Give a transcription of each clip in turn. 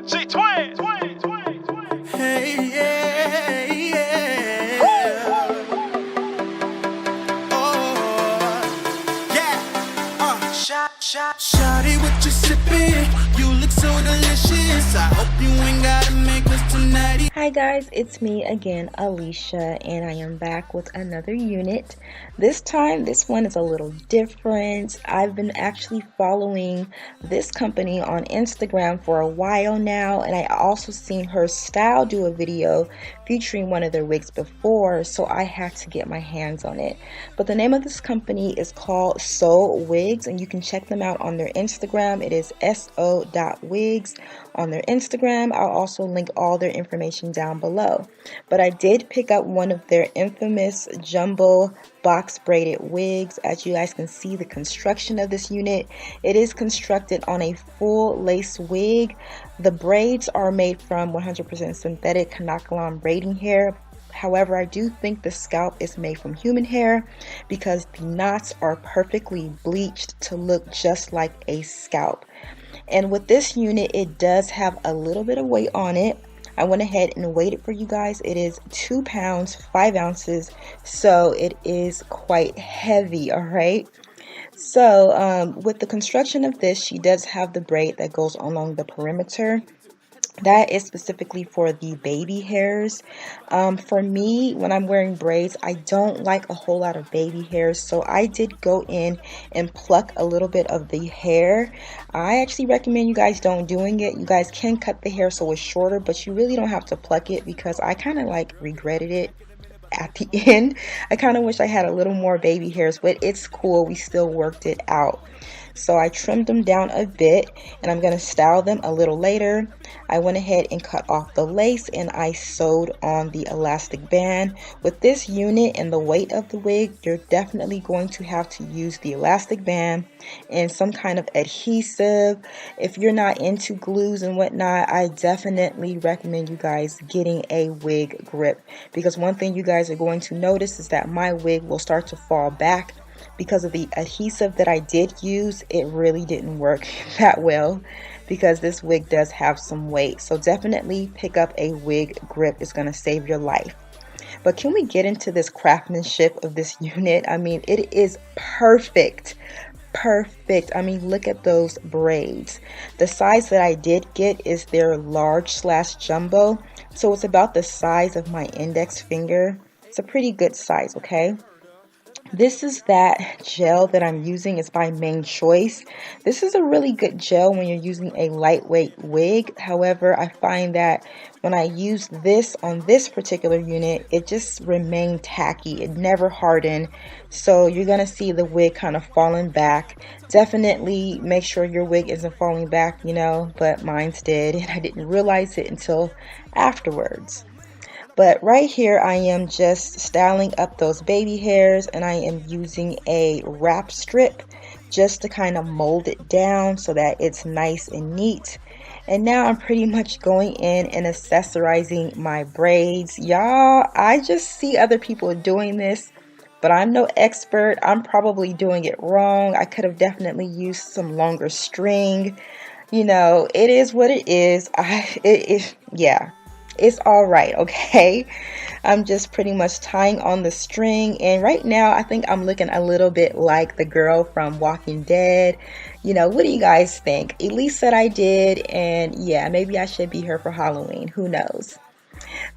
Hey, yeah, yeah. Oh, yeah. Shawty, what you sipping? You look so delicious. I hope you ain't gotta make us tonight. Hi guys, it's me again, Alicia, and I am back with another unit. This time, this one is a little different. I've been actually following this company on Instagram for a while now, and I also seen her style do a video featuring one of their wigs before, so I had to get my hands on it. But the name of this company is called So.Wigs, and you can check them out on their Instagram. It is So.Wigs on their Instagram. I'll also link all their information down below. But I did pick up one of their infamous jumbo box braided wigs. As you guys can see, the construction of this unit, it is constructed on a full lace wig. The braids are made from 100% synthetic Kanekalon braiding hair. However, I do think the scalp is made from human hair because the knots are perfectly bleached to look just like a scalp. And with this unit, it does have a little bit of weight on it. I went ahead and weighed it for you guys. It is 2 pounds 5 ounces, so it is quite heavy. All right, so with the construction of this, she does have the braid that goes along the perimeter. That is specifically for the baby hairs. For me, when I'm wearing braids, I don't like a whole lot of baby hairs, so I did go in and pluck a little bit of the hair. I actually recommend you guys don't doing it. You guys can cut the hair so it's shorter, but you really don't have to pluck it because I kind of like regretted it at the end. I kind of wish I had a little more baby hairs, but it's cool. We still worked it out. So I trimmed them down a bit, and I'm going to style them a little later. I went ahead and cut off the lace, and I sewed on the elastic band. With this unit and the weight of the wig, you're definitely going to have to use the elastic band and some kind of adhesive. If you're not into glues and whatnot, I definitely recommend you guys getting a wig grip, because one thing you guys are going to notice is that my wig will start to fall back. Because of the adhesive that I did use, it really didn't work that well because this wig does have some weight. So definitely pick up a wig grip. It's going to save your life. But can we get into this craftsmanship of this unit? I mean, it is perfect. Perfect. I mean, look at those braids. The size that I did get is their large/jumbo. So it's about the size of my index finger. It's a pretty good size, okay? This is that gel that I'm using. It's by Main Choice. This is a really good gel when you're using a lightweight wig. However, I find that when I use this on this particular unit, it just remained tacky. It never hardened. So you're going to see the wig kind of falling back. Definitely make sure your wig isn't falling back, you know, but mine's did. And I didn't realize it until afterwards. But right here, I am just styling up those baby hairs, and I am using a wrap strip just to kind of mold it down so that it's nice and neat. And now I'm pretty much going in and accessorizing my braids. Y'all, I just see other people doing this, but I'm no expert. I'm probably doing it wrong. I could have definitely used some longer string. You know, it is what it is. Yeah. It's all right, okay? I'm just pretty much tying on the string, and right now I think I'm looking a little bit like the girl from Walking Dead. You know, what do you guys think? Elise said I did, and yeah, maybe I should be her for Halloween. Who knows?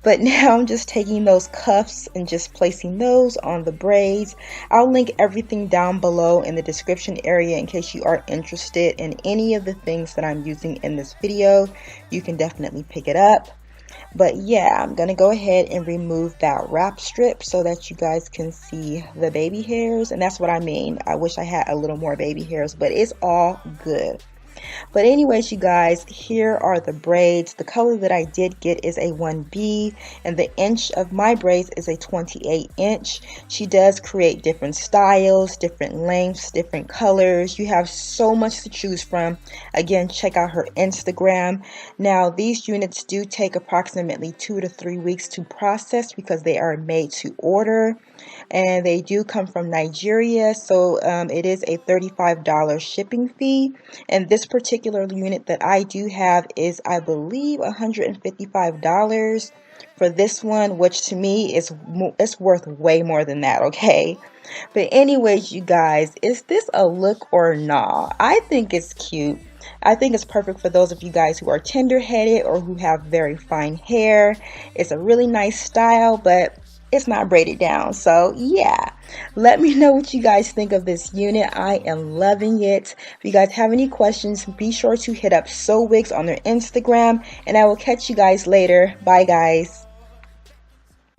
But now I'm just taking those cuffs and just placing those on the braids. I'll link everything down below in the description area in case you are interested in any of the things that I'm using in this video. You can definitely pick it up. But yeah, I'm going to go ahead and remove that wrap strip so that you guys can see the baby hairs. And that's what I mean. I wish I had a little more baby hairs, but it's all good. But anyways, you guys, here are the braids. The color that I did get is a 1B, and the inch of my braids is a 28 inch. She does create different styles, different lengths, different colors. You have so much to choose from. Again, check out her Instagram. Now, these units do take approximately 2 to 3 weeks to process because they are made to order, and they do come from Nigeria, so it is a $35 shipping fee. And this particular particular unit that I do have is, I believe, $155 for this one, which to me is it's worth way more than that, okay? But anyways, you guys, is this a look or nah? I think it's cute. I think it's perfect for those of you guys who are tender-headed or who have very fine hair. It's a really nice style, but it's not braided down. So yeah, let me know what you guys think of this unit. I am loving it. If you guys have any questions, be sure to hit up So.Wigs on their Instagram, and I will catch you guys later. Bye guys.